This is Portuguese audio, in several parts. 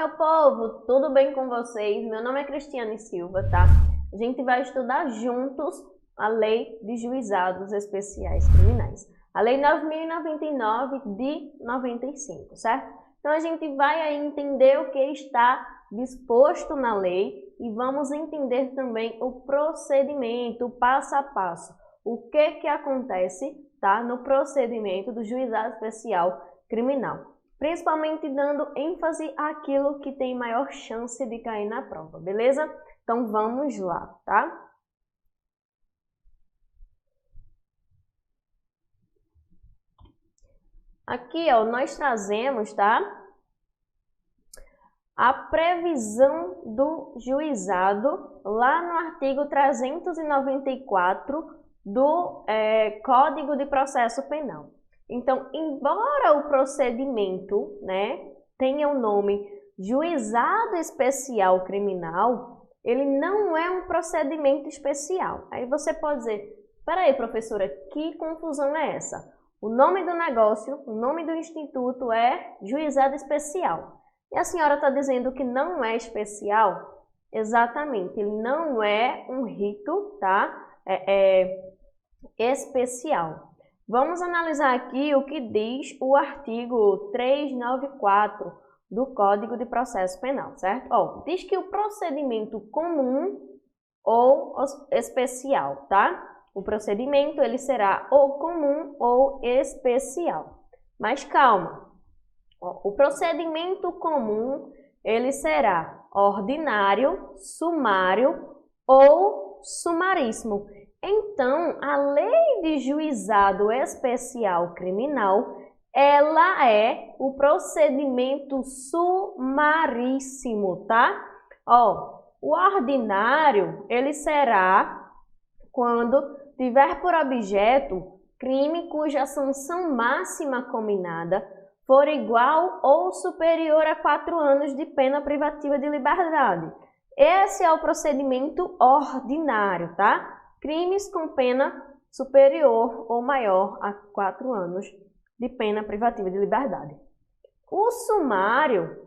meu povo, tudo bem com vocês? Meu nome é Cristiane Silva, tá? A gente vai estudar juntos a Lei de Juizados Especiais Criminais, a Lei 9.099 de 95, certo? Então a gente vai aí entender o que está disposto na lei e vamos entender também o procedimento, o passo a passo, o que acontece, tá, no procedimento do Juizado Especial Criminal. Principalmente dando ênfase àquilo que tem maior chance de cair na prova, beleza? Então vamos lá, tá? Aqui, ó, nós trazemos, tá? A previsão do juizado lá no artigo 394 do Código de Processo Penal. Então, embora o procedimento, né, tenha o nome Juizado Especial Criminal, ele não é um procedimento especial. Aí você pode dizer, peraí, professora, que confusão é essa? O nome do negócio, o nome do instituto é Juizado Especial. E a senhora está dizendo que não é especial? Exatamente, ele não é um rito, tá? Especial. Vamos analisar aqui o que diz o artigo 394 do Código de Processo Penal, certo? Ó, diz que o procedimento comum ou especial, tá? O procedimento ele será ou comum ou especial. Mas calma, ó, o procedimento comum ele será ordinário, sumário ou sumaríssimo. Então, a Lei de Juizado Especial Criminal, ela é o procedimento sumaríssimo, tá? Ó, o ordinário, ele será quando tiver por objeto crime cuja sanção máxima combinada for igual ou superior a 4 anos de pena privativa de liberdade. Esse é o procedimento ordinário, tá? Crimes com pena superior ou maior a 4 anos de pena privativa de liberdade. O sumário,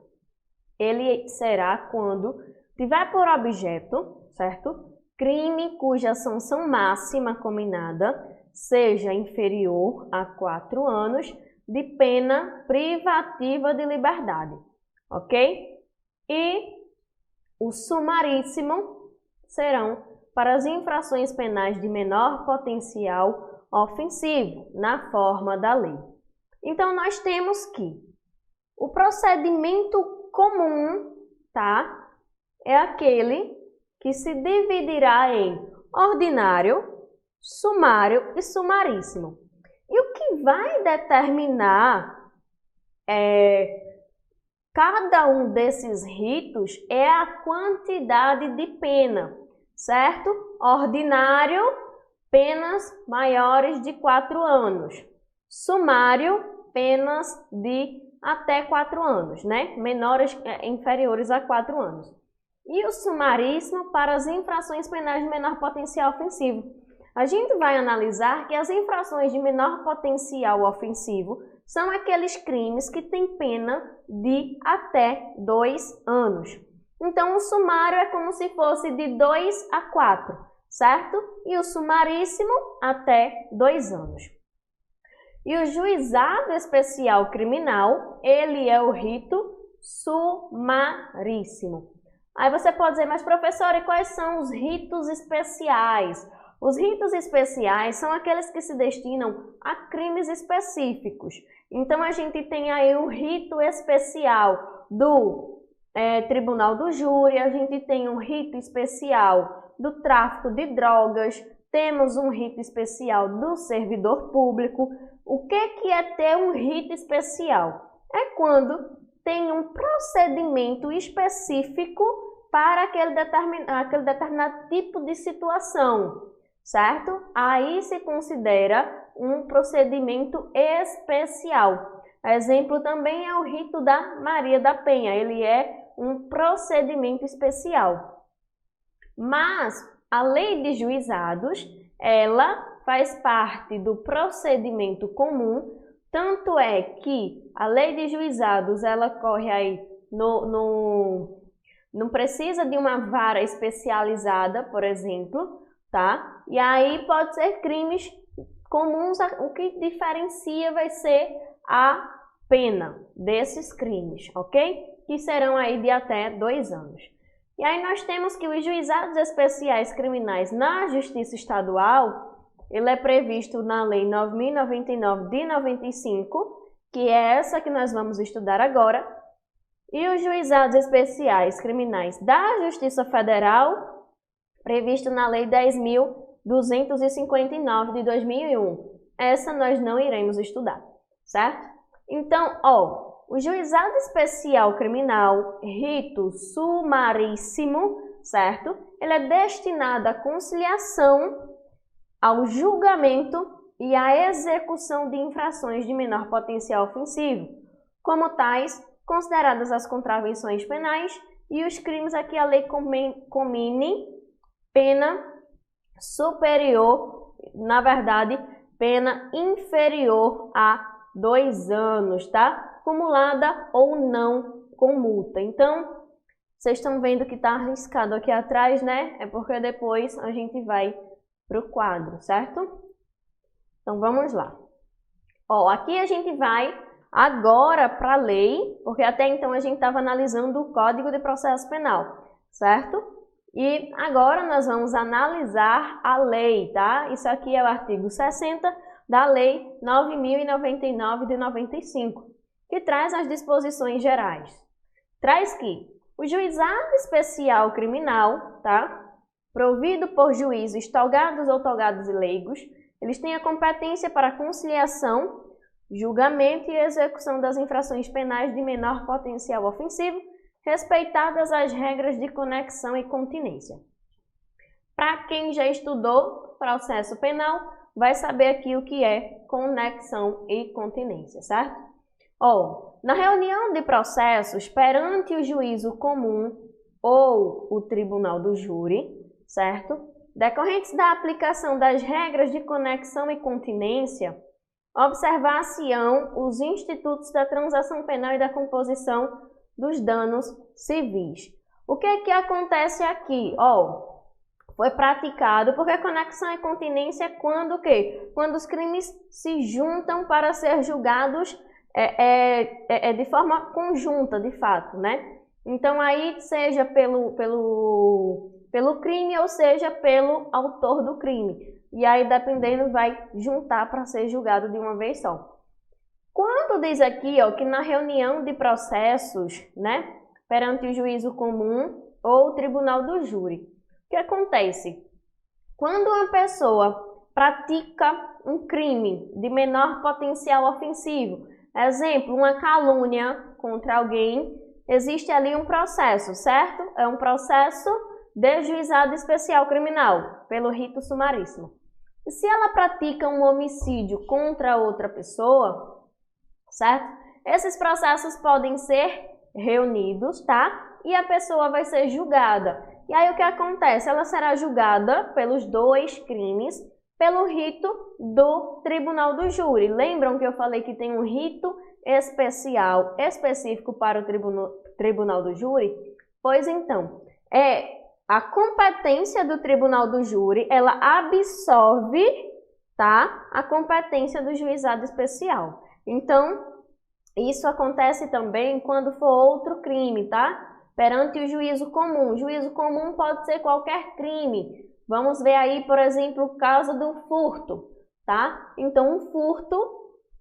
ele será quando tiver por objeto, certo? Crime cuja sanção máxima combinada seja inferior a 4 anos de pena privativa de liberdade, ok? E o sumaríssimo serão para as infrações penais de menor potencial ofensivo, na forma da lei. Então, nós temos que o procedimento comum, tá? É aquele que se dividirá em ordinário, sumário e sumaríssimo. E o que vai determinar cada um desses ritos é a quantidade de pena, certo? Ordinário, penas maiores de 4 anos. Sumário, penas de até 4 anos, né? Inferiores a 4 anos. E o sumaríssimo para as infrações penais de menor potencial ofensivo. A gente vai analisar que as infrações de menor potencial ofensivo são aqueles crimes que têm pena de até 2 anos. Então, o sumário é como se fosse de 2 a 4, certo? E o sumaríssimo até 2 anos. E o Juizado Especial Criminal, ele é o rito sumaríssimo. Aí você pode dizer, mas professora, e quais são os ritos especiais? Os ritos especiais são aqueles que se destinam a crimes específicos. Então, a gente tem aí o rito especial do Tribunal do Júri, a gente tem um rito especial do tráfico de drogas, temos um rito especial do servidor público. O que é ter um rito especial? É quando tem um procedimento específico para aquele determinado tipo de situação, certo? Aí se considera um procedimento especial. Exemplo também é o rito da Maria da Penha, ele é um procedimento especial. Mas a lei de juizados, ela faz parte do procedimento comum, tanto é que a lei de juizados, ela corre aí não precisa de uma vara especializada, por exemplo, tá? E aí pode ser crimes comuns, o que diferencia vai ser a pena desses crimes, ok? Que serão aí de até 2 anos. E aí nós temos que os juizados especiais criminais na Justiça Estadual, ele é previsto na Lei 9.099 de 95, que é essa que nós vamos estudar agora, e os juizados especiais criminais da Justiça Federal, previsto na Lei 10.259 de 2001. Essa nós não iremos estudar, certo? Então, o juizado especial criminal, rito sumaríssimo, certo? Ele é destinado à conciliação, ao julgamento e à execução de infrações de menor potencial ofensivo, como tais consideradas as contravenções penais e os crimes a que a lei comine pena superior, na verdade, pena inferior a 2 anos, tá? Acumulada ou não com multa. Então, vocês estão vendo que está arriscado aqui atrás, né? É porque depois a gente vai para o quadro, certo? Então, vamos lá. Aqui a gente vai agora para a lei, porque até então a gente estava analisando o Código de Processo Penal, certo? E agora nós vamos analisar a lei, tá? Isso aqui é o artigo 60 da Lei 9.099 de 95, que traz as disposições gerais. Traz que o juizado especial criminal, tá? Provido por juízes togados ou togados e leigos, eles têm a competência para conciliação, julgamento e execução das infrações penais de menor potencial ofensivo, respeitadas as regras de conexão e continência. Para quem já estudou processo penal, vai saber aqui o que é conexão e continência, certo? Na reunião de processos perante o juízo comum ou o tribunal do júri, certo? Decorrentes da aplicação das regras de conexão e continência, observar-se-ão os institutos da transação penal e da composição dos danos civis. O que acontece aqui? Foi praticado, porque a conexão e continência é quando o quê? Quando os crimes se juntam para ser julgados de forma conjunta, de fato, né? Então, aí, seja pelo crime ou seja pelo autor do crime. E aí, dependendo, vai juntar para ser julgado de uma vez só. Quando diz aqui, que na reunião de processos, né, perante o juízo comum ou o tribunal do júri, o que acontece? Quando uma pessoa pratica um crime de menor potencial ofensivo, exemplo, uma calúnia contra alguém, existe ali um processo, certo? É um processo de juizado especial criminal, pelo rito sumaríssimo. E se ela pratica um homicídio contra outra pessoa, certo? Esses processos podem ser reunidos, tá? E a pessoa vai ser julgada. E aí o que acontece? Ela será julgada pelos 2 crimes pelo rito do tribunal do júri. Lembram que eu falei que tem um rito específico para o tribunal do júri? Pois então, a competência do tribunal do júri, ela absorve, tá, a competência do juizado especial. Então, isso acontece também quando for outro crime, tá? Perante o juízo comum. O juízo comum pode ser qualquer crime. Vamos ver aí, por exemplo, o caso do furto, tá? Então, um furto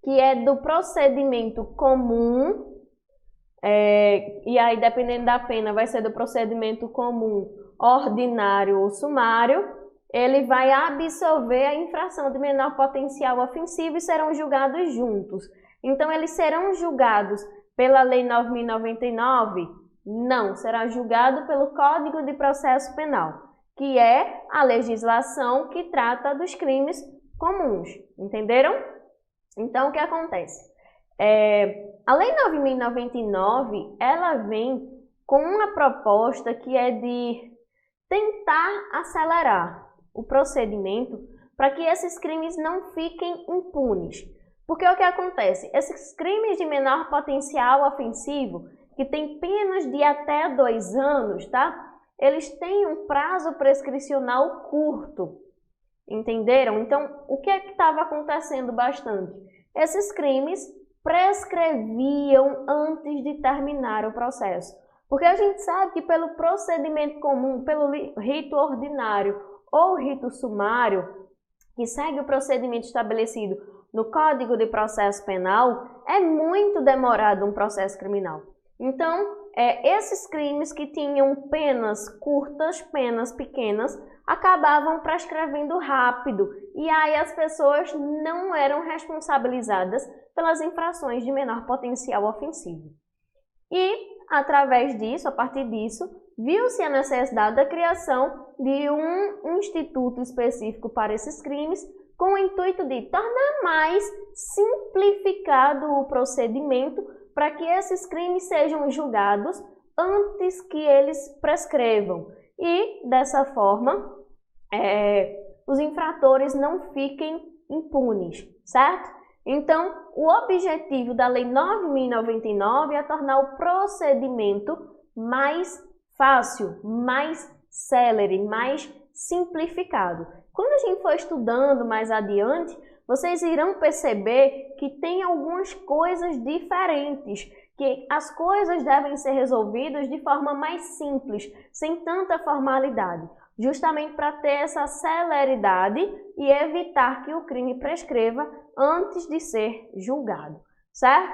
que é do procedimento comum, e aí, dependendo da pena, vai ser do procedimento comum, ordinário ou sumário, ele vai absorver a infração de menor potencial ofensivo e serão julgados juntos. Então, eles serão julgados pela Lei 9.099? Não, será julgado pelo Código de Processo Penal, que é a legislação que trata dos crimes comuns. Entenderam? Então, o que acontece? A Lei 9.099, ela vem com uma proposta que é de tentar acelerar o procedimento para que esses crimes não fiquem impunes. Porque o que acontece? Esses crimes de menor potencial ofensivo, que têm penas de até 2 anos, tá? Eles têm um prazo prescricional curto. Entenderam? Então, o que é que estava acontecendo bastante? Esses crimes prescreviam antes de terminar o processo. Porque a gente sabe que pelo procedimento comum, pelo rito ordinário ou rito sumário, que segue o procedimento estabelecido no Código de Processo Penal, é muito demorado um processo criminal. Então, esses crimes que tinham penas curtas, penas pequenas, acabavam prescrevendo rápido e aí as pessoas não eram responsabilizadas pelas infrações de menor potencial ofensivo. E, através disso, a partir disso, viu-se a necessidade da criação de um instituto específico para esses crimes, com o intuito de tornar mais simplificado o procedimento para que esses crimes sejam julgados antes que eles prescrevam. E, dessa forma, os infratores não fiquem impunes, certo? Então, o objetivo da Lei 9.099 é tornar o procedimento mais fácil, mais célere, mais simplificado. Quando a gente for estudando mais adiante, vocês irão perceber que tem algumas coisas diferentes, que as coisas devem ser resolvidas de forma mais simples, sem tanta formalidade, justamente para ter essa celeridade e evitar que o crime prescreva antes de ser julgado, certo?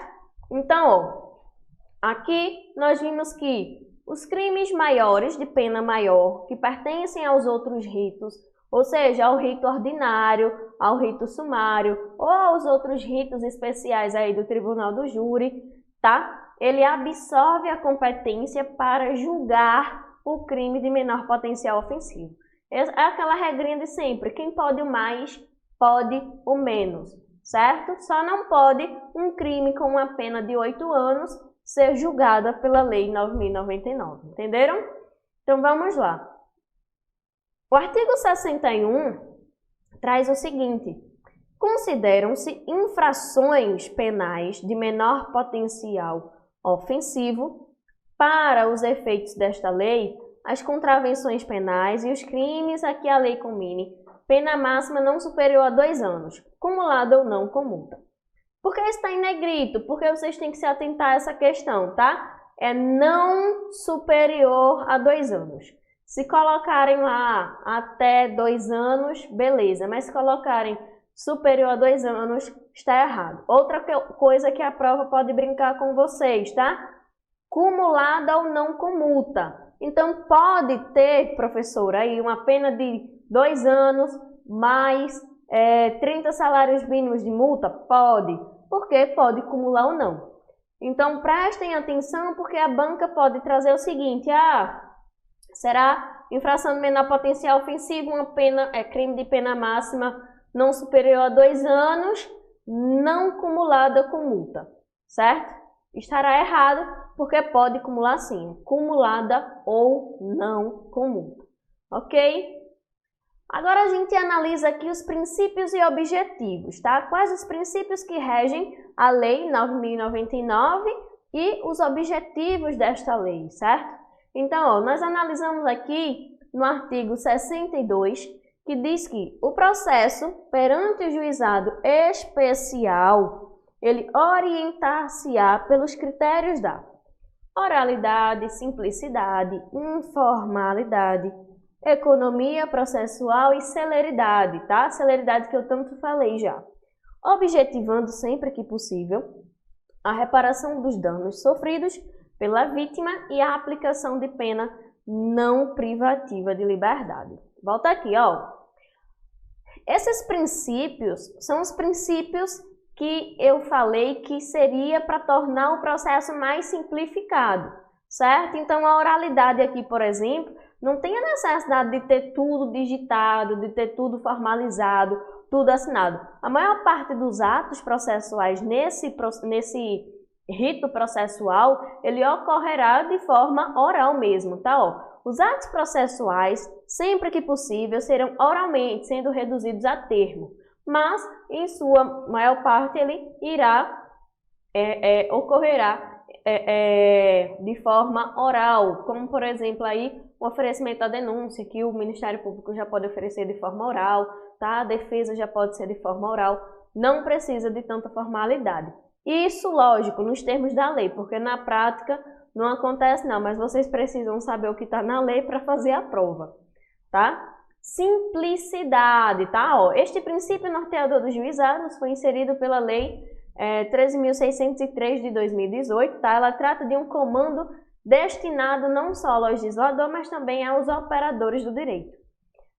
Então, ó, aqui nós vimos que os crimes maiores de pena maior, que pertencem aos outros ritos, ou seja, ao rito ordinário, ao rito sumário ou aos outros ritos especiais aí do Tribunal do Júri, tá? Ele absorve a competência para julgar o crime de menor potencial ofensivo. É aquela regrinha de sempre, quem pode o mais, pode o menos, certo? Só não pode um crime com uma pena de 8 anos ser julgada pela Lei 9.099, entenderam? Então vamos lá. O artigo 61 traz o seguinte: consideram-se infrações penais de menor potencial ofensivo, para os efeitos desta lei, as contravenções penais e os crimes a que a lei comine pena máxima não superior a 2 anos, cumulada ou não com multa. Por que está em negrito? Porque vocês têm que se atentar a essa questão, tá? É não superior a 2 anos. Se colocarem lá até 2 anos, beleza, mas se colocarem superior a 2 anos, está errado. Outra coisa que a prova pode brincar com vocês, tá? Cumulada ou não com multa. Então, pode ter, professor, aí uma pena de 2 anos mais 30 salários mínimos de multa? Pode, porque pode cumular ou não. Então, prestem atenção, porque a banca pode trazer o seguinte: será infração de menor potencial ofensivo, uma pena, crime de pena máxima não superior a 2 anos, não cumulada com multa, certo? Estará errado, porque pode cumular sim, cumulada ou não com multa, ok? Agora a gente analisa aqui os princípios e objetivos, tá? Quais os princípios que regem a Lei 9.099 e os objetivos desta lei, certo? Então, nós analisamos aqui no artigo 62, que diz que o processo perante o juizado especial, ele orientar-se-á pelos critérios da oralidade, simplicidade, informalidade, economia processual e celeridade, tá? Celeridade que eu tanto falei já. Objetivando sempre que possível a reparação dos danos sofridos pela vítima e a aplicação de pena não privativa de liberdade. Volta aqui, ó. Esses princípios são os princípios que eu falei que seria para tornar o processo mais simplificado, certo? Então, a oralidade aqui, por exemplo, não tem a necessidade de ter tudo digitado, de ter tudo formalizado, tudo assinado. A maior parte dos atos processuais nesse rito processual, ele ocorrerá de forma oral mesmo, tá? Ó, os atos processuais, sempre que possível, serão oralmente, sendo reduzidos a termo, mas em sua maior parte ele irá ocorrerá de forma oral, como por exemplo aí o oferecimento da denúncia, que o Ministério Público já pode oferecer de forma oral, tá? A defesa já pode ser de forma oral, não precisa de tanta formalidade. Isso, lógico, nos termos da lei, porque na prática não acontece não, mas vocês precisam saber o que está na lei para fazer a prova, tá? Simplicidade, tá? Ó, este princípio norteador dos juizados foi inserido pela Lei 13.603 de 2018, tá? Ela trata de um comando destinado não só ao legislador, mas também aos operadores do direito.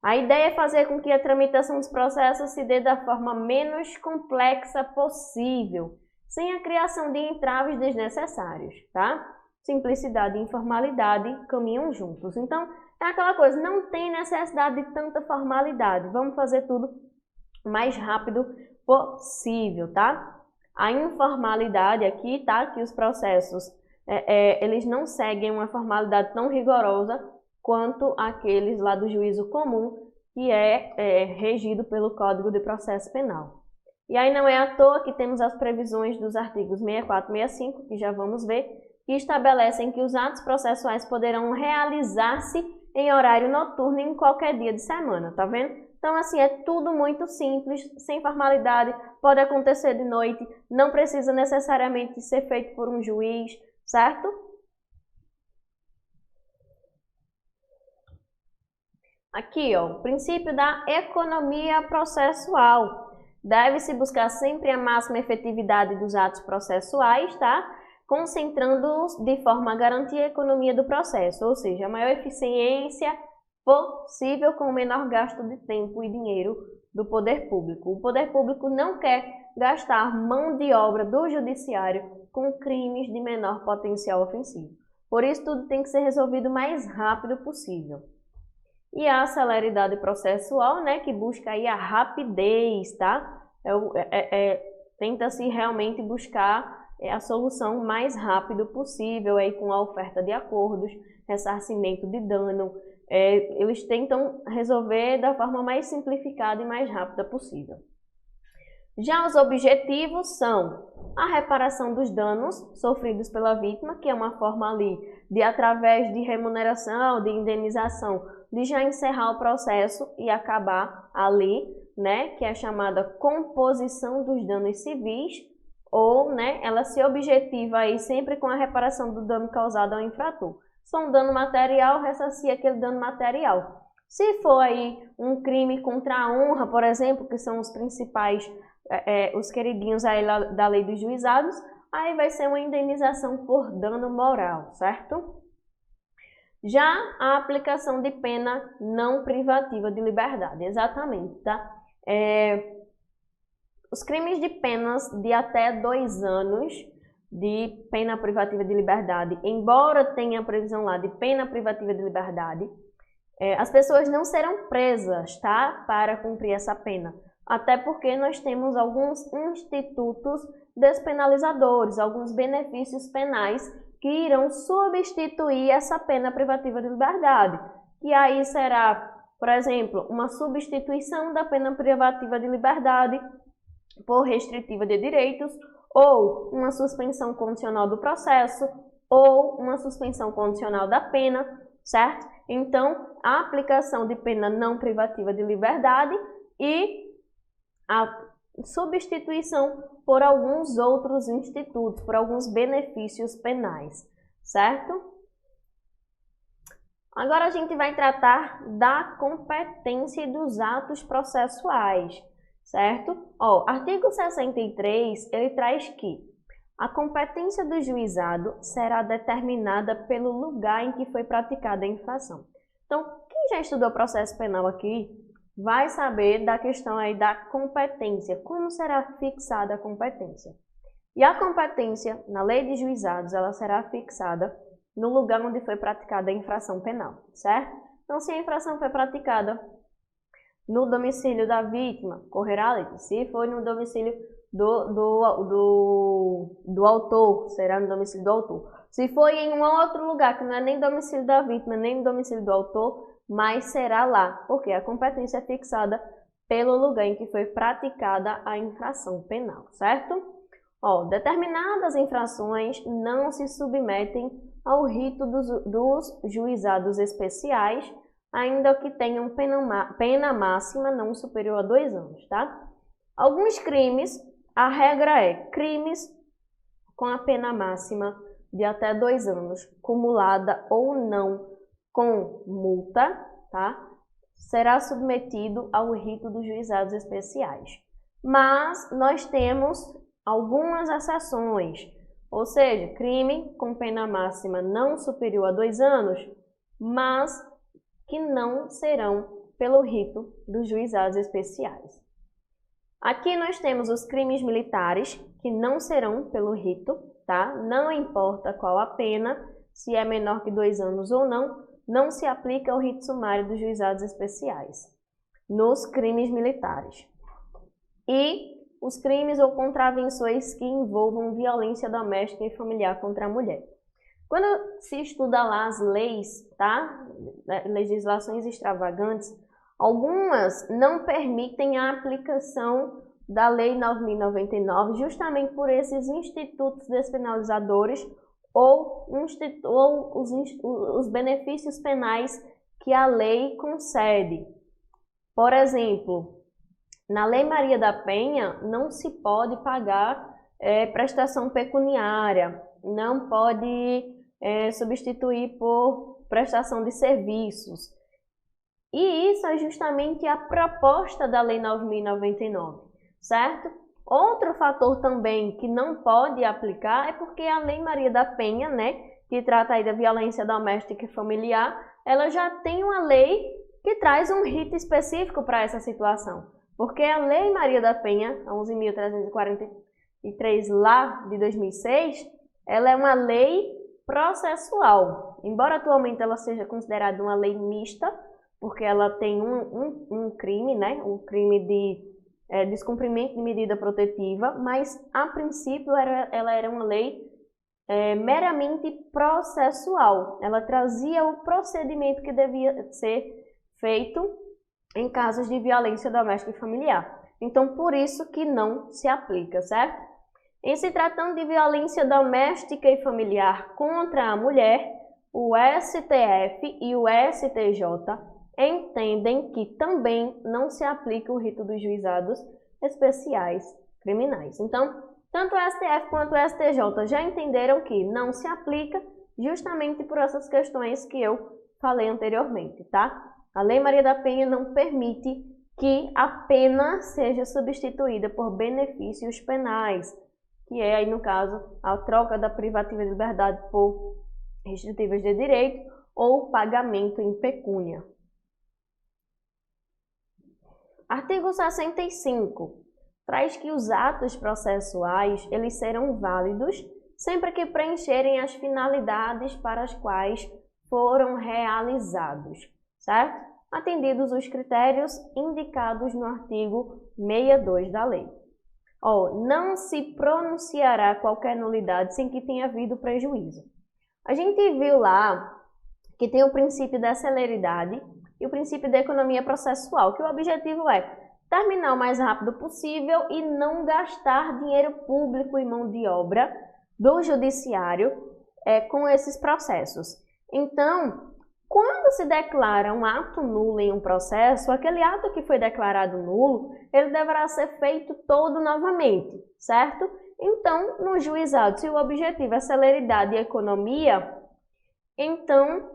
A ideia é fazer com que a tramitação dos processos se dê da forma menos complexa possível, sem a criação de entraves desnecessários, tá? Simplicidade e informalidade caminham juntos. Então, é aquela coisa, não tem necessidade de tanta formalidade. Vamos fazer tudo o mais rápido possível, tá? A informalidade aqui, tá? Que os processos, eles não seguem uma formalidade tão rigorosa quanto aqueles lá do juízo comum, que é regido pelo Código de Processo Penal. E aí não é à toa que temos as previsões dos artigos 64 e 65, que já vamos ver, que estabelecem que os atos processuais poderão realizar-se em horário noturno em qualquer dia de semana, tá vendo? Então, assim, é tudo muito simples, sem formalidade, pode acontecer de noite, não precisa necessariamente ser feito por um juiz, certo? Aqui, ó, o princípio da economia processual. Deve-se buscar sempre a máxima efetividade dos atos processuais, tá? Concentrando-os de forma a garantir a economia do processo, ou seja, a maior eficiência possível com o menor gasto de tempo e dinheiro do poder público. O poder público não quer gastar mão de obra do judiciário com crimes de menor potencial ofensivo. Por isso, tudo tem que ser resolvido o mais rápido possível. E a celeridade processual, né, que busca aí a rapidez, tá? Tenta-se realmente buscar a solução mais rápido possível, aí com a oferta de acordos, ressarcimento de dano. Eles tentam resolver da forma mais simplificada e mais rápida possível. Já os objetivos são a reparação dos danos sofridos pela vítima, que é uma forma ali de, através de remuneração, de indenização, de já encerrar o processo e acabar ali, né, que é chamada composição dos danos civis, ou, né, ela se objetiva aí sempre com a reparação do dano causado ao infrator. Se for um dano material, ressarcir aquele dano material. Se for aí um crime contra a honra, por exemplo, que são os principais, os queridinhos aí da lei dos juizados, aí vai ser uma indenização por dano moral, certo? Já a aplicação de pena não privativa de liberdade, exatamente, tá? Os crimes de penas de até 2 anos de pena privativa de liberdade, embora tenha a previsão lá de pena privativa de liberdade, as pessoas não serão presas, tá? Para cumprir essa pena. Até porque nós temos alguns institutos despenalizadores, alguns benefícios penais que irão substituir essa pena privativa de liberdade. E aí será, por exemplo, uma substituição da pena privativa de liberdade por restritiva de direitos, ou uma suspensão condicional do processo, ou uma suspensão condicional da pena, certo? Então, a aplicação de pena não privativa de liberdade e a substituição por alguns outros institutos, por alguns benefícios penais, certo? Agora a gente vai tratar da competência e dos atos processuais, certo? Ó, artigo 63, ele traz que a competência do juizado será determinada pelo lugar em que foi praticada a infração. Então, quem já estudou processo penal aqui vai saber da questão aí da competência, como será fixada a competência. E a competência, na lei de juizados, ela será fixada no lugar onde foi praticada a infração penal, certo? Então, se a infração foi praticada no domicílio da vítima, correrá a lei. Se for no domicílio do autor, será no domicílio do autor. Se for em um outro lugar, que não é nem domicílio da vítima, nem domicílio do autor, mas será lá, porque a competência é fixada pelo lugar em que foi praticada a infração penal, certo? Determinadas infrações não se submetem ao rito dos juizados especiais, ainda que tenham pena máxima não superior a 2 anos, tá? Alguns crimes, a regra é crimes com a pena máxima de até 2 anos, cumulada ou não com multa, tá? Será submetido ao rito dos juizados especiais. Mas nós temos algumas exceções, ou seja, crime com pena máxima não superior a 2 anos, mas que não serão pelo rito dos juizados especiais. Aqui nós temos os crimes militares, que não serão pelo rito, tá? Não importa qual a pena, se é menor que 2 anos ou não, não se aplica o rito sumário dos juizados especiais nos crimes militares. E os crimes ou contravenções que envolvam violência doméstica e familiar contra a mulher. Quando se estuda lá as leis, tá? Legislações extravagantes, algumas não permitem a aplicação da Lei 9.099 justamente por esses institutos despenalizadores ou os benefícios penais que a lei concede. Por exemplo, na Lei Maria da Penha não se pode pagar prestação pecuniária, não pode substituir por prestação de serviços. E isso é justamente a proposta da Lei 9.099, certo? Outro fator também que não pode aplicar é porque a Lei Maria da Penha, né, que trata aí da violência doméstica e familiar, ela já tem uma lei que traz um rito específico para essa situação. Porque a Lei Maria da Penha, a 11.343 lá de 2006, ela é uma lei processual. Embora atualmente ela seja considerada uma lei mista, porque ela tem um crime, né, um crime de descumprimento de medida protetiva, mas a princípio ela era uma lei meramente processual. Ela trazia o procedimento que devia ser feito em casos de violência doméstica e familiar. Então, por isso que não se aplica, certo? Em se tratando de violência doméstica e familiar contra a mulher, o STF e o STJ entendem que também não se aplica o rito dos juizados especiais criminais. Então, tanto o STF quanto o STJ já entenderam que não se aplica justamente por essas questões que eu falei anteriormente, tá? A Lei Maria da Penha não permite que a pena seja substituída por benefícios penais, que é aí no caso a troca da privativa de liberdade por restritivas de direito ou pagamento em pecúnia. Artigo 65 traz que os atos processuais eles serão válidos sempre que preencherem as finalidades para as quais foram realizados, certo? Atendidos os critérios indicados no artigo 62 da lei. Não se pronunciará qualquer nulidade sem que tenha havido prejuízo. A gente viu lá que tem o princípio da celeridade e o princípio da economia processual, que o objetivo é terminar o mais rápido possível e não gastar dinheiro público e mão de obra do judiciário com esses processos. Então, quando se declara um ato nulo em um processo, aquele ato que foi declarado nulo, ele deverá ser feito todo novamente, certo? Então, no juizado, se o objetivo é celeridade e economia, então,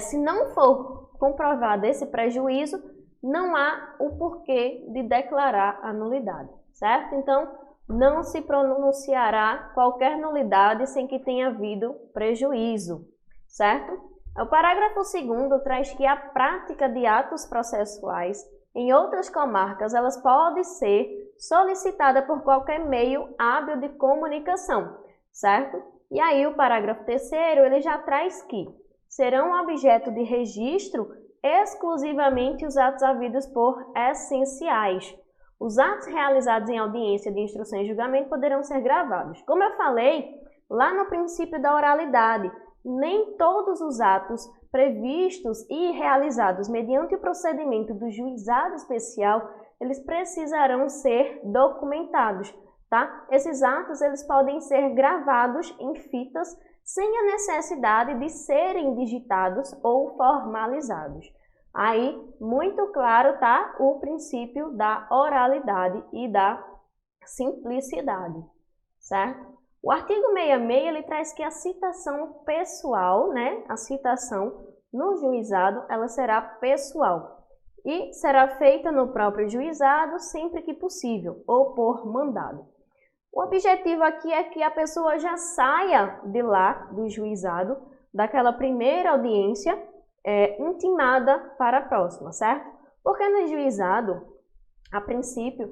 se não for comprovado esse prejuízo, não há o porquê de declarar a nulidade, certo? Então, não se pronunciará qualquer nulidade sem que tenha havido prejuízo, certo? O parágrafo 2º traz que a prática de atos processuais em outras comarcas, elas podem ser solicitada por qualquer meio hábil de comunicação, certo? E aí o parágrafo 3º, ele já traz que serão objeto de registro exclusivamente os atos havidos por essenciais. Os atos realizados em audiência de instrução e julgamento poderão ser gravados. Como eu falei, lá no princípio da oralidade, nem todos os atos previstos e realizados mediante o procedimento do juizado especial, eles precisarão ser documentados, tá? Esses atos eles podem ser gravados em fitas sem a necessidade de serem digitados ou formalizados. Aí, muito claro, tá? O princípio da oralidade e da simplicidade, certo? O artigo 66, ele traz que a citação pessoal, né? A citação no juizado, ela será pessoal e será feita no próprio juizado sempre que possível ou por mandado. O objetivo aqui é que a pessoa já saia de lá, do juizado, daquela primeira audiência, intimada para a próxima, certo? Porque no juizado, a princípio,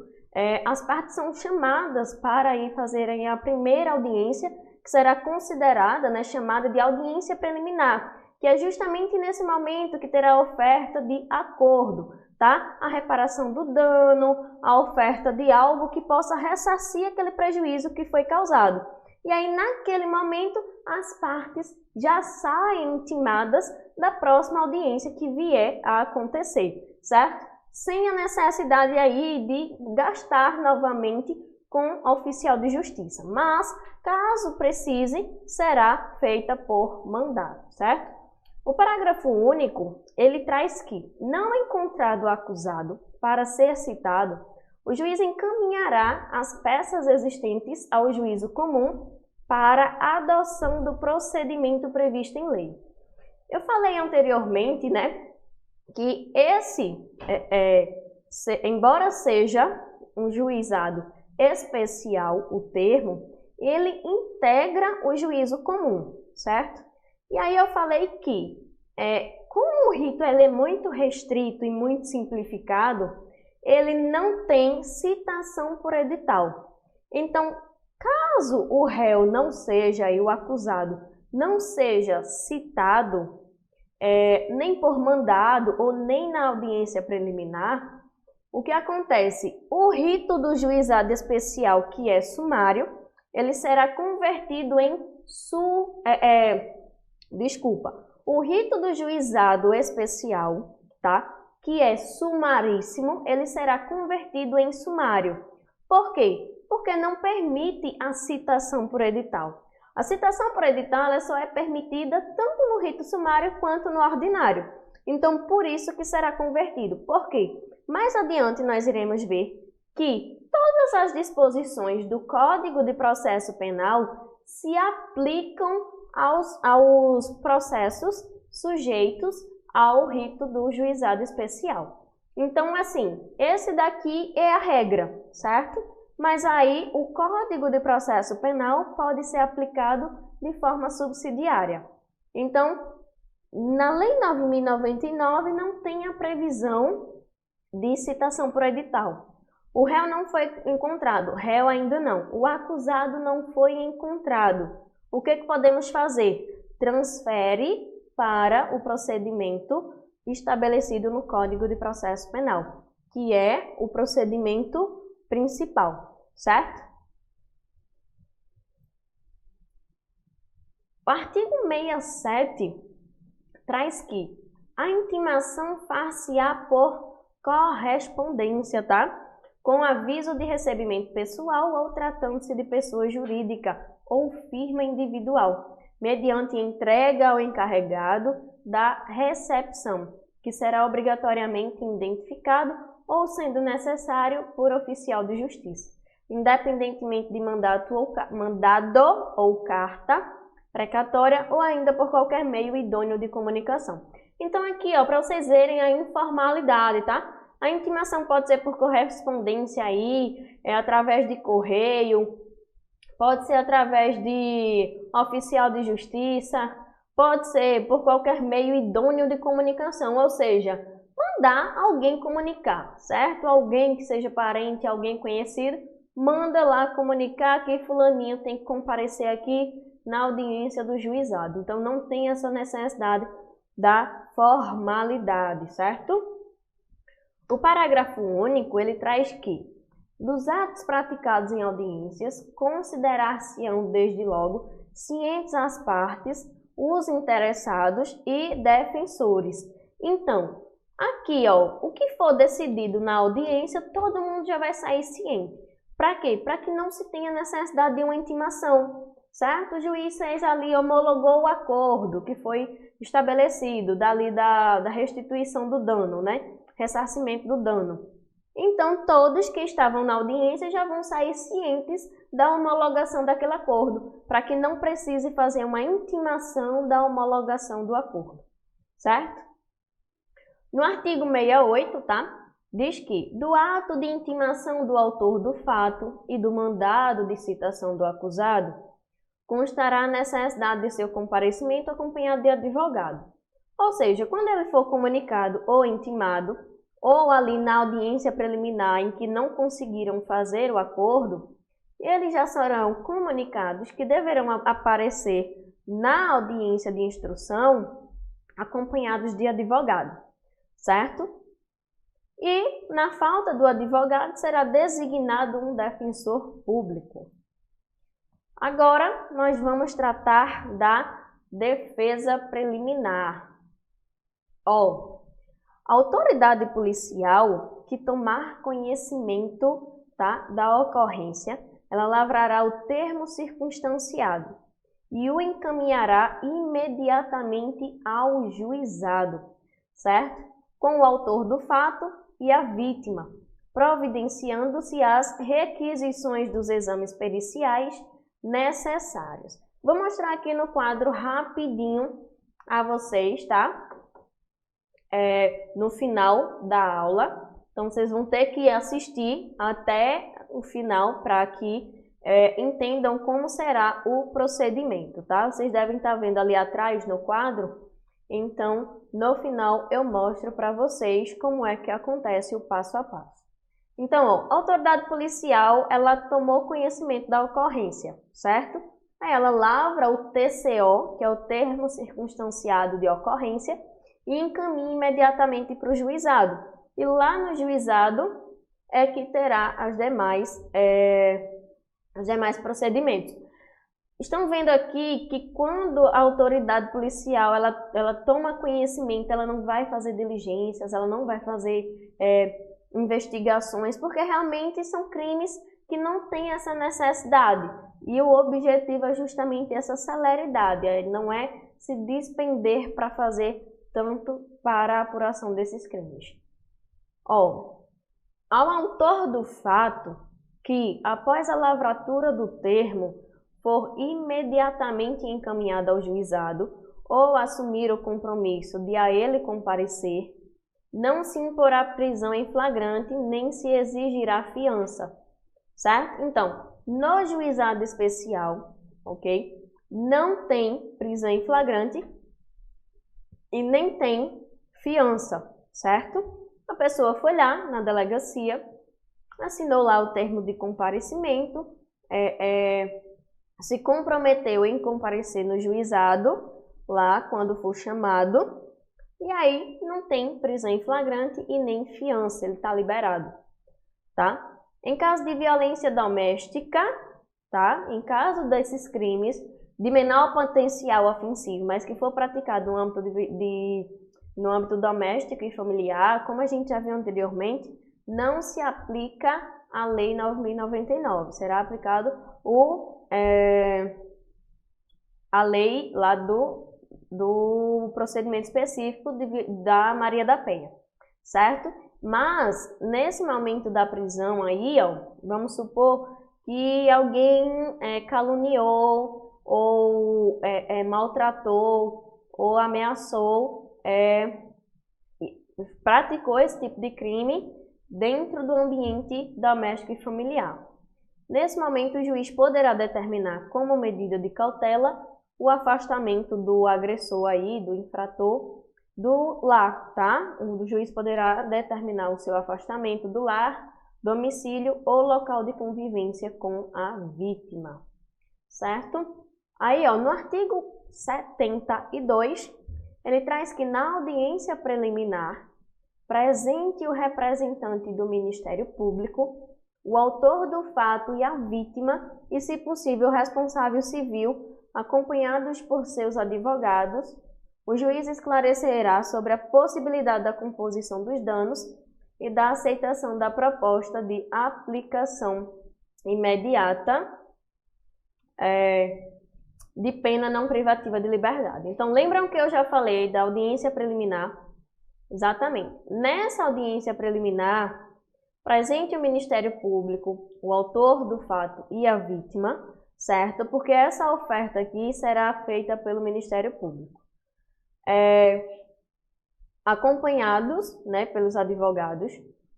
as partes são chamadas para ir fazerem a primeira audiência, que será considerada, né, chamada de audiência preliminar, que é justamente nesse momento que terá a oferta de acordo, tá? A reparação do dano, a oferta de algo que possa ressarcir aquele prejuízo que foi causado. E aí, naquele momento, as partes já saem intimadas da próxima audiência que vier a acontecer, certo? Sem a necessidade aí de gastar novamente com o oficial de justiça. Mas, caso precise, será feita por mandado, certo? O parágrafo único, ele traz que, não encontrado o acusado para ser citado, o juiz encaminhará as peças existentes ao juízo comum para a adoção do procedimento previsto em lei. Eu falei anteriormente, né, que embora seja um juizado especial, o termo, ele integra o juízo comum, certo? E aí eu falei que, como o rito ele é muito restrito e muito simplificado, ele não tem citação por edital. Então, caso o réu não seja e o acusado não seja citado, nem por mandado ou nem na audiência preliminar, o que acontece? O rito do juizado especial, que é sumário, ele será convertido em o rito do juizado especial, tá? Que é sumaríssimo, ele será convertido em sumário. Por quê? Porque não permite a citação por edital. A citação por edital ela só é permitida tanto no rito sumário quanto no ordinário. Então, por isso que será convertido. Por quê? Mais adiante nós iremos ver que todas as disposições do Código de Processo Penal se aplicam aos processos sujeitos ao rito do juizado especial. Então, assim, esse daqui é a regra, certo? Mas aí o Código de Processo Penal pode ser aplicado de forma subsidiária. Então, na Lei 9.099 não tem a previsão de citação por edital. O réu não foi encontrado, réu ainda não. O acusado não foi encontrado. O que podemos fazer? Transfere para o procedimento estabelecido no Código de Processo Penal, que é o procedimento principal, certo? O artigo 67 traz que a intimação far-se-á por correspondência, tá? Com aviso de recebimento pessoal ou tratando-se de pessoa jurídica ou firma individual, mediante entrega ao encarregado da recepção, que será obrigatoriamente identificado ou, sendo necessário, por oficial de justiça, independentemente de mandado ou carta precatória ou ainda por qualquer meio idôneo de comunicação. Então aqui, ó, para vocês verem a informalidade, tá? A intimação pode ser por correspondência aí, através de correio, pode ser através de oficial de justiça, pode ser por qualquer meio idôneo de comunicação, ou seja, mandar alguém comunicar, certo? Alguém que seja parente, alguém conhecido, manda lá comunicar que fulaninho tem que comparecer aqui na audiência do juizado. Então não tem essa necessidade da formalidade, certo? O parágrafo único, ele traz que, dos atos praticados em audiências, considerar-se-ão, desde logo, cientes as partes, os interessados e defensores. Então, aqui, ó, o que for decidido na audiência, todo mundo já vai sair ciente. Para quê? Para que não se tenha necessidade de uma intimação, certo? O juiz fez ali, homologou o acordo que foi estabelecido, dali da restituição do dano, né? Ressarcimento do dano. Então, todos que estavam na audiência já vão sair cientes da homologação daquele acordo, para que não precise fazer uma intimação da homologação do acordo, certo? No artigo 68, tá? Diz que, do ato de intimação do autor do fato e do mandado de citação do acusado, constará a necessidade de seu comparecimento acompanhado de advogado. Ou seja, quando ele for comunicado ou intimado, ou ali na audiência preliminar em que não conseguiram fazer o acordo, eles já serão comunicados que deverão aparecer na audiência de instrução acompanhados de advogado, certo? E, na falta do advogado, será designado um defensor público. Agora, nós vamos tratar da defesa preliminar. A autoridade policial que tomar conhecimento, tá, da ocorrência, ela lavrará o termo circunstanciado e o encaminhará imediatamente ao juizado, certo? Com o autor do fato e a vítima, providenciando-se as requisições dos exames periciais necessários. Vou mostrar aqui no quadro rapidinho a vocês, tá? No final da aula. Então, vocês vão ter que assistir até o final para que entendam como será o procedimento, tá? Vocês devem estar vendo ali atrás no quadro. Então, no final, eu mostro para vocês como é que acontece o passo a passo. Então, a autoridade policial, ela tomou conhecimento da ocorrência, certo? Aí ela lavra o TCO, que é o termo circunstanciado de ocorrência, e encaminha imediatamente para o juizado. E lá no juizado é que terá os demais procedimentos. Estão vendo aqui que quando a autoridade policial ela toma conhecimento, ela não vai fazer diligências, ela não vai fazer investigações, porque realmente são crimes que não têm essa necessidade. E o objetivo é justamente essa celeridade, não é se despender para fazer tanto para a apuração desses crimes. Ao autor do fato que, após a lavratura do termo, for imediatamente encaminhado ao juizado ou assumir o compromisso de a ele comparecer, não se imporá prisão em flagrante nem se exigirá fiança, certo? Então, no juizado especial, ok? Não tem prisão em flagrante e nem tem fiança, certo? A pessoa foi lá na delegacia, assinou lá o termo de comparecimento, se comprometeu em comparecer no juizado, lá quando for chamado, e aí não tem prisão em flagrante e nem fiança, ele está liberado, tá? Em caso de violência doméstica, tá? Em caso desses crimes de menor potencial ofensivo, mas que for praticado no âmbito, no âmbito doméstico e familiar, como a gente já viu anteriormente, não se aplica a Lei 9.099, será aplicado a lei lá do procedimento específico da Maria da Penha, certo? Mas, nesse momento da prisão aí, vamos supor que alguém caluniou, ou maltratou, ou ameaçou, praticou esse tipo de crime dentro do ambiente doméstico e familiar. Nesse momento, o juiz poderá determinar como medida de cautela o afastamento do agressor aí, do infrator, do lar, tá? O juiz poderá determinar o seu afastamento do lar, domicílio ou local de convivência com a vítima, certo? Aí, no artigo 72, ele traz que na audiência preliminar, presente o representante do Ministério Público, o autor do fato e a vítima, e, se possível, o responsável civil, acompanhados por seus advogados, o juiz esclarecerá sobre a possibilidade da composição dos danos e da aceitação da proposta de aplicação imediata de pena não privativa de liberdade. Então, lembram que eu já falei da audiência preliminar? Exatamente. Nessa audiência preliminar, presente o Ministério Público, o autor do fato e a vítima, certo? Porque essa oferta aqui será feita pelo Ministério Público. Acompanhados, né, pelos advogados,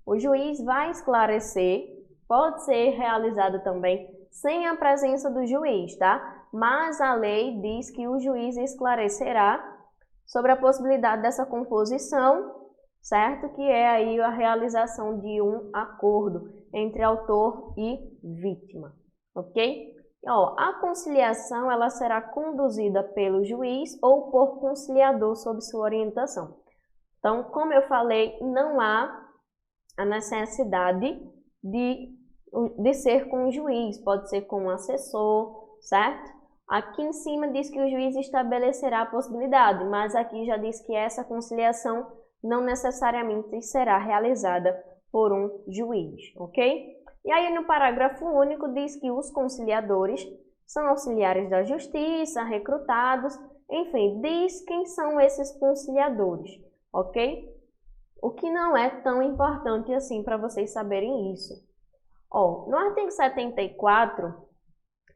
o juiz vai esclarecer, pode ser realizado também sem a presença do juiz, tá? Mas a lei diz que o juiz esclarecerá sobre a possibilidade dessa composição, certo? Que é aí a realização de um acordo entre autor e vítima, ok? A conciliação ela será conduzida pelo juiz ou por conciliador sob sua orientação. Então, como eu falei, não há a necessidade de ser com o juiz, pode ser com o assessor, certo? Aqui em cima diz que o juiz estabelecerá a possibilidade, mas aqui já diz que essa conciliação não necessariamente será realizada por um juiz, ok? E aí no parágrafo único diz que os conciliadores são auxiliares da justiça, recrutados, enfim, diz quem são esses conciliadores, ok? O que não é tão importante assim para vocês saberem isso. No artigo 74,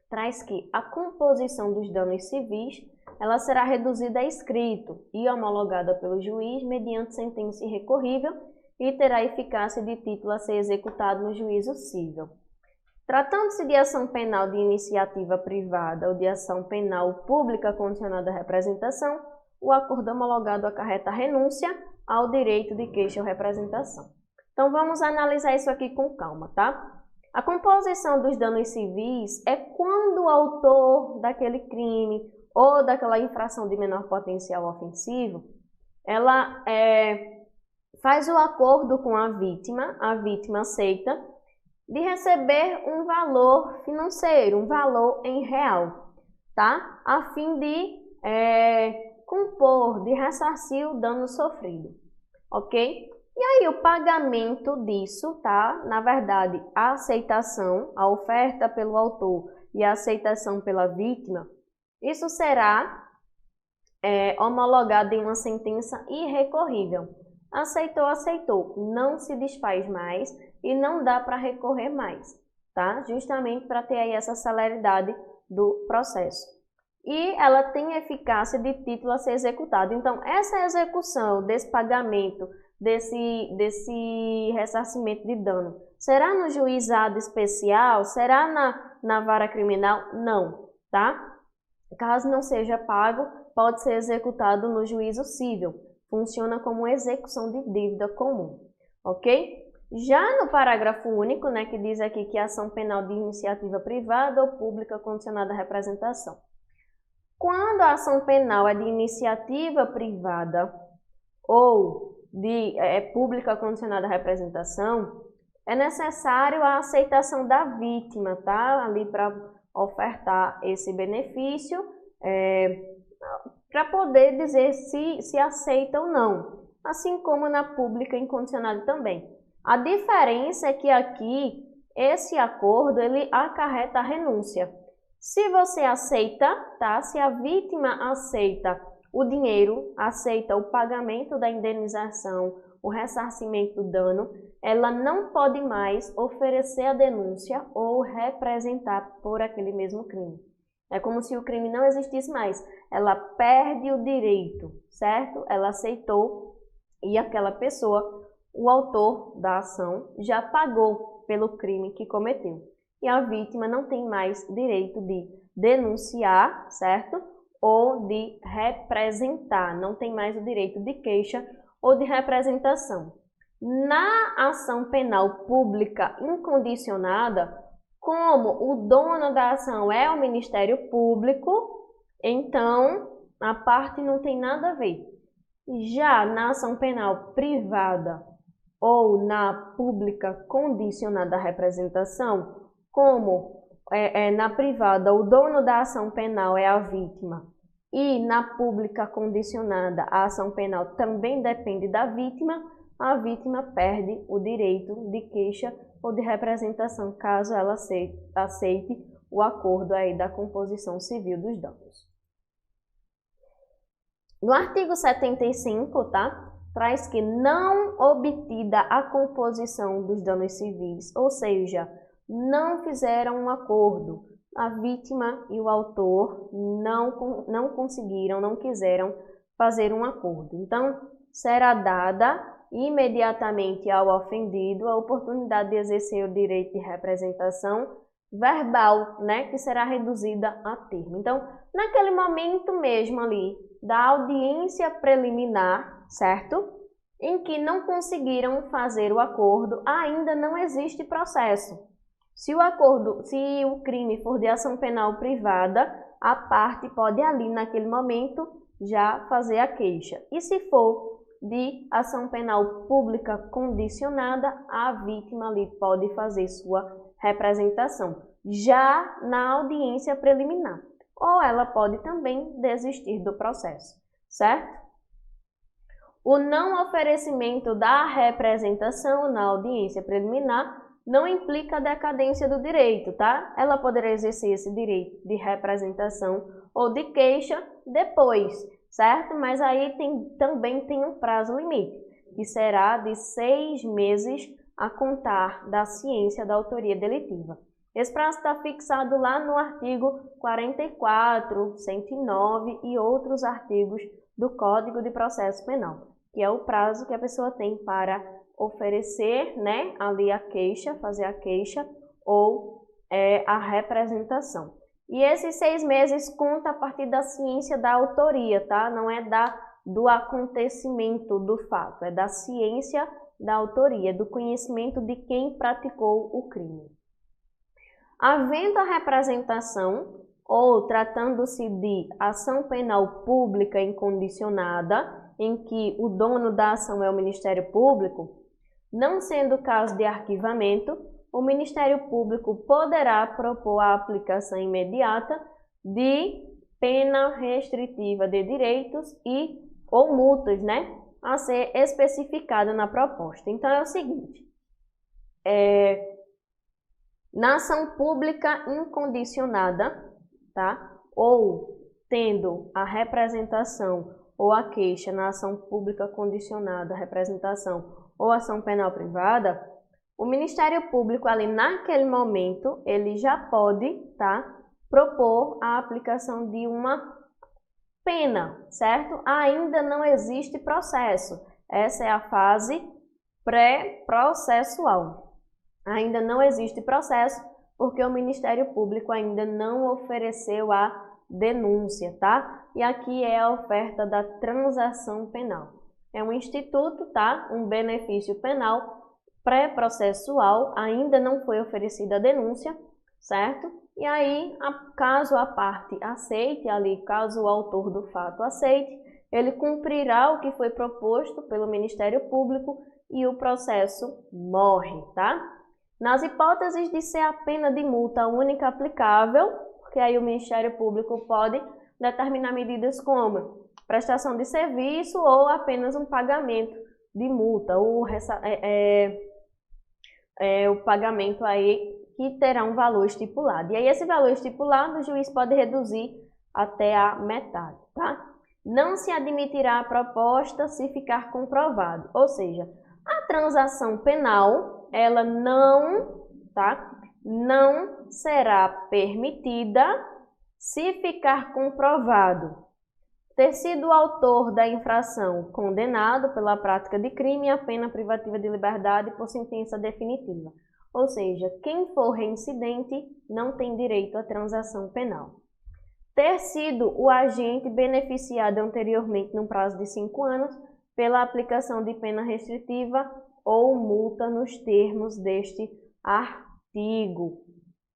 traz que a composição dos danos civis ela será reduzida a escrito e homologada pelo juiz mediante sentença irrecorrível e terá eficácia de título a ser executado no juízo cível. Tratando-se de ação penal de iniciativa privada ou de ação penal pública condicionada à representação, o acordo homologado acarreta a renúncia ao direito de queixa ou representação. Então, vamos analisar isso aqui com calma, tá? A composição dos danos civis é quando o autor daquele crime ou daquela infração de menor potencial ofensivo, ela faz o acordo com a vítima aceita, de receber um valor financeiro, um valor em real, tá? A fim de compor, de ressarcir o dano sofrido, ok? E aí o pagamento disso, tá? Na verdade, a aceitação, a oferta pelo autor e a aceitação pela vítima, isso será homologado em uma sentença irrecorrível. Aceitou, aceitou, não se desfaz mais e não dá para recorrer mais, tá? Justamente para ter aí essa celeridade do processo. E ela tem eficácia de título a ser executado. Então, essa execução desse pagamento, desse ressarcimento de dano, será no juizado especial? Será na vara criminal? Não, tá? Caso não seja pago, pode ser executado no juízo cível. Funciona como execução de dívida comum, ok? Já no parágrafo único, né, que diz aqui que a ação penal de iniciativa privada ou pública condicionada à representação. Quando a ação penal é de iniciativa privada ou de pública condicionada à representação, é necessário a aceitação da vítima, tá? Ali para ofertar esse benefício, para poder dizer se aceita ou não, assim como na pública incondicionada também. A diferença é que aqui, esse acordo, ele acarreta a renúncia. Se você aceita, tá? Se a vítima aceita o dinheiro, aceita o pagamento da indenização, o ressarcimento do dano, ela não pode mais oferecer a denúncia ou representar por aquele mesmo crime. É como se o crime não existisse mais. Ela perde o direito, certo? Ela aceitou e aquela pessoa, o autor da ação, já pagou pelo crime que cometeu. E a vítima não tem mais direito de denunciar, certo? Ou de representar, não tem mais o direito de queixa ou de representação. Na ação penal pública incondicionada, como o dono da ação é o Ministério Público, então a parte não tem nada a ver. Já na ação penal privada ou na pública condicionada à representação, como na privada o dono da ação penal é a vítima e na pública condicionada a ação penal também depende da vítima, a vítima perde o direito de queixa ou de representação, caso ela aceite o acordo aí da composição civil dos danos. No artigo 75, tá? Traz que não obtida a composição dos danos civis, ou seja, não fizeram um acordo, a vítima e o autor não conseguiram, não quiseram fazer um acordo. Então, será dada imediatamente ao ofendido a oportunidade de exercer o direito de representação verbal, né, que será reduzida a termo. Então, naquele momento mesmo ali da audiência preliminar, certo? Em que não conseguiram fazer o acordo, ainda não existe processo. Se o crime for de ação penal privada, a parte pode ali naquele momento já fazer a queixa. E se for de ação penal pública condicionada, a vítima ali pode fazer sua representação, já na audiência preliminar. Ou ela pode também desistir do processo, certo? O não oferecimento da representação na audiência preliminar não implica a decadência do direito, tá? Ela poderá exercer esse direito de representação ou de queixa depois, certo? Mas aí também tem um prazo limite, que será de 6 meses a contar da ciência da autoria delitiva. Esse prazo está fixado lá no artigo 44, 109 e outros artigos do Código de Processo Penal, que é o prazo que a pessoa tem para oferecer, né, ali a queixa, fazer a queixa ou a representação. E esses 6 meses conta a partir da ciência da autoria, tá? Não é do acontecimento do fato, é da ciência da autoria, do conhecimento de quem praticou o crime. Havendo a representação ou tratando-se de ação penal pública incondicionada, em que o dono da ação é o Ministério Público, não sendo o caso de arquivamento, o Ministério Público poderá propor a aplicação imediata de pena restritiva de direitos ou multas, né, a ser especificada na proposta. Então é o seguinte, na ação pública incondicionada, tá, ou tendo a representação ou a queixa na ação pública condicionada, representação ou ação penal privada, o Ministério Público ali naquele momento, ele já pode, tá, propor a aplicação de uma pena, certo? Ainda não existe processo. Essa é a fase pré-processual. Ainda não existe processo porque o Ministério Público ainda não ofereceu a denúncia, tá? E aqui é a oferta da transação penal. É um instituto, tá? Um benefício penal pré-processual, ainda não foi oferecida a denúncia, certo? E aí, caso a parte aceite ali, caso o autor do fato aceite, ele cumprirá o que foi proposto pelo Ministério Público e o processo morre, tá? Nas hipóteses de ser a pena de multa única aplicável, porque aí o Ministério Público pode determinar medidas como prestação de serviço ou apenas um pagamento de multa, ou o pagamento aí que terá um valor estipulado. E aí esse valor estipulado o juiz pode reduzir até a metade, tá? Não se admitirá a proposta se ficar comprovado, ou seja, a transação penal, ela não será permitida se ficar comprovado ter sido o autor da infração condenado pela prática de crime e a pena privativa de liberdade por sentença definitiva. Ou seja, quem for reincidente não tem direito à transação penal. Ter sido o agente beneficiado anteriormente num prazo de 5 anos pela aplicação de pena restritiva ou multa nos termos deste artigo.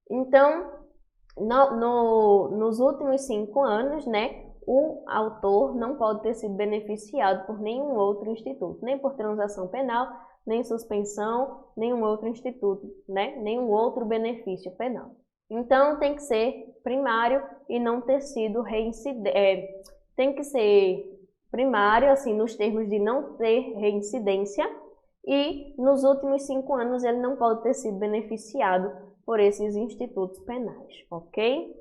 Então, nos últimos 5 anos, né, o autor não pode ter sido beneficiado por nenhum outro instituto, nem por transação penal, nem suspensão, nenhum outro instituto, né, nenhum outro benefício penal. Então, tem que ser primário e não ter sido reincidente. Tem que ser primário, assim, nos termos de não ter reincidência e nos últimos 5 anos ele não pode ter sido beneficiado por esses institutos penais, ok?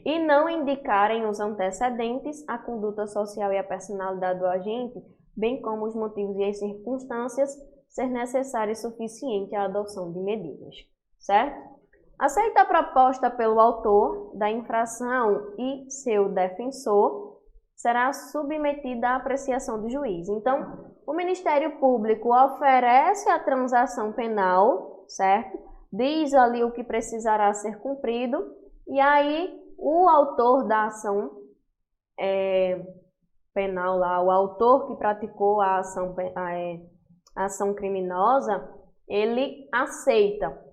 E não indicarem os antecedentes, a conduta social e a personalidade do agente, bem como os motivos e as circunstâncias, ser necessário e suficiente a adoção de medidas, certo? Aceita a proposta pelo autor da infração e seu defensor, será submetida à apreciação do juiz. Então, o Ministério Público oferece a transação penal, certo? Diz ali o que precisará ser cumprido, e aí o autor da ação penal lá, o autor que praticou a ação criminosa, ele aceita.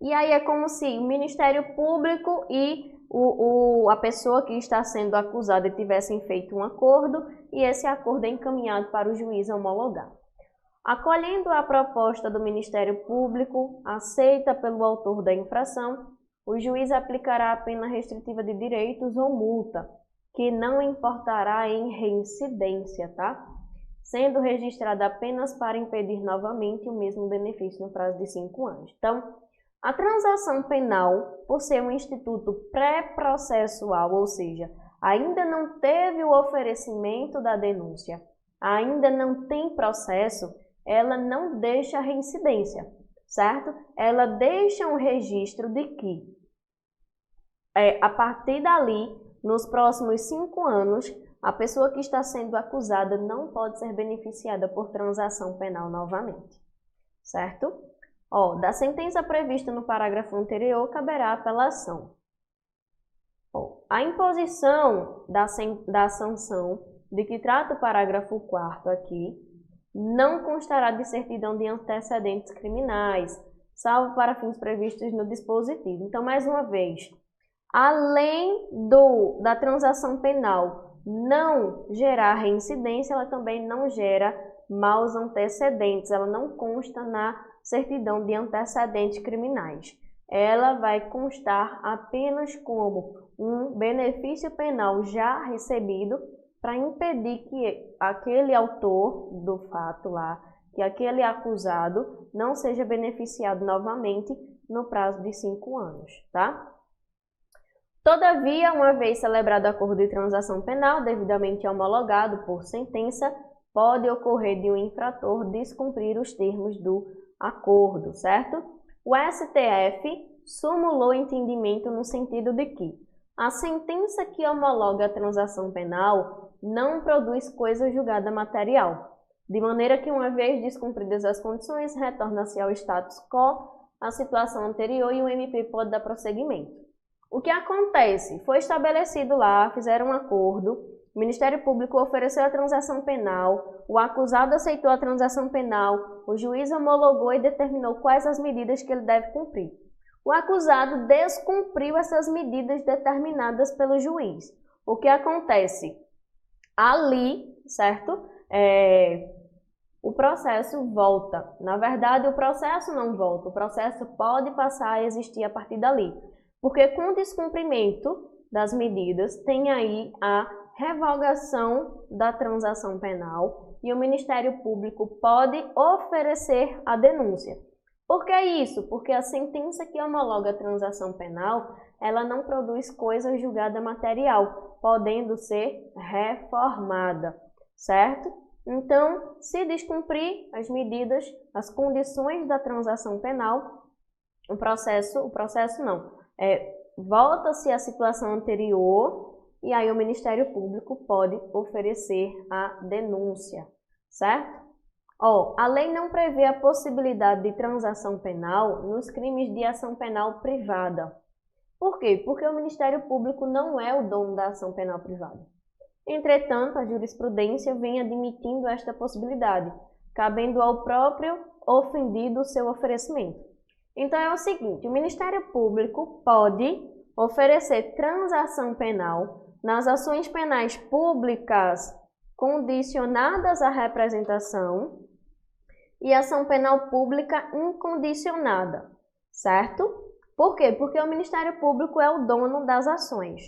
E aí é como se o Ministério Público e a pessoa que está sendo acusada tivessem feito um acordo e esse acordo é encaminhado para o juiz homologar. Acolhendo a proposta do Ministério Público, aceita pelo autor da infração, o juiz aplicará a pena restritiva de direitos ou multa, que não importará em reincidência, tá? Sendo registrada apenas para impedir novamente o mesmo benefício no prazo de 5 anos. Então, a transação penal, por ser um instituto pré-processual, ou seja, ainda não teve o oferecimento da denúncia, ainda não tem processo, ela não deixa reincidência, certo? Ela deixa um registro de que, a partir dali, nos próximos 5 anos, a pessoa que está sendo acusada não pode ser beneficiada por transação penal novamente, certo? Da sentença prevista no parágrafo anterior, caberá apelação. A imposição da sanção de que trata o parágrafo 4º aqui não constará de certidão de antecedentes criminais, salvo para fins previstos no dispositivo. Então, mais uma vez, além da transação penal não gerar reincidência, ela também não gera maus antecedentes, ela não consta na certidão de antecedentes criminais. Ela vai constar apenas como um benefício penal já recebido para impedir que aquele autor do fato lá, que aquele acusado não seja beneficiado novamente no prazo de 5 anos, tá? Todavia, uma vez celebrado o acordo de transação penal, devidamente homologado por sentença, pode ocorrer de um infrator descumprir os termos do acordo, certo? O STF sumulou entendimento no sentido de que a sentença que homologa a transação penal não produz coisa julgada material, de maneira que, uma vez descumpridas as condições, retorna-se ao status quo, a situação anterior, e o MP pode dar prosseguimento. O que acontece? Foi estabelecido lá, fizeram um acordo, o Ministério Público ofereceu a transação penal, o acusado aceitou a transação penal, o juiz homologou e determinou quais as medidas que ele deve cumprir. O acusado descumpriu essas medidas determinadas pelo juiz. O que acontece? Ali, certo? O processo volta. Na verdade, o processo não volta. O processo pode passar a existir a partir dali. Porque com o descumprimento das medidas, tem aí a revogação da transação penal e o Ministério Público pode oferecer a denúncia. Por que isso? Porque a sentença que homologa a transação penal, ela não produz coisa julgada material, podendo ser reformada, certo? Então, se descumprir as medidas, as condições da transação penal, volta-se à situação anterior e aí o Ministério Público pode oferecer a denúncia, certo? A lei não prevê a possibilidade de transação penal nos crimes de ação penal privada. Por quê? Porque o Ministério Público não é o dono da ação penal privada. Entretanto, a jurisprudência vem admitindo esta possibilidade, cabendo ao próprio ofendido o seu oferecimento. Então é o seguinte, o Ministério Público pode oferecer transação penal nas ações penais públicas condicionadas à representação e ação penal pública incondicionada, certo? Por quê? Porque o Ministério Público é o dono das ações.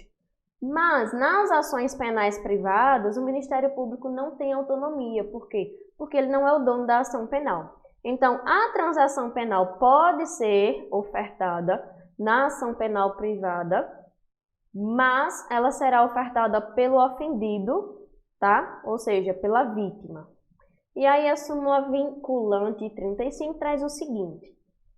Mas nas ações penais privadas, o Ministério Público não tem autonomia. Por quê? Porque ele não é o dono da ação penal. Então, a transação penal pode ser ofertada na ação penal privada, mas ela será ofertada pelo ofendido, tá? Ou seja, pela vítima. E aí a súmula vinculante 35 traz o seguinte: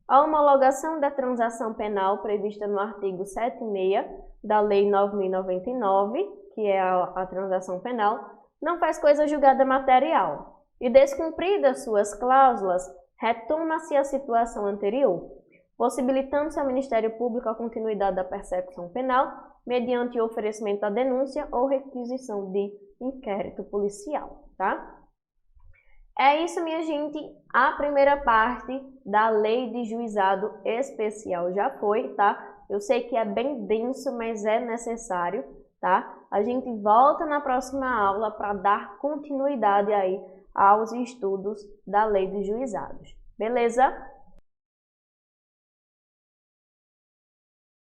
a homologação da transação penal prevista no artigo 76 da Lei 9.099, que é a transação penal, não faz coisa julgada material. E descumpridas suas cláusulas, retoma-se a situação anterior, possibilitando-se ao Ministério Público a continuidade da persecução penal mediante o oferecimento da denúncia ou requisição de inquérito policial, tá? É isso, minha gente. A primeira parte da Lei de Juizado Especial já foi, tá? Eu sei que é bem denso, mas é necessário, tá? A gente volta na próxima aula para dar continuidade aí aos estudos da Lei de Juizados. Beleza?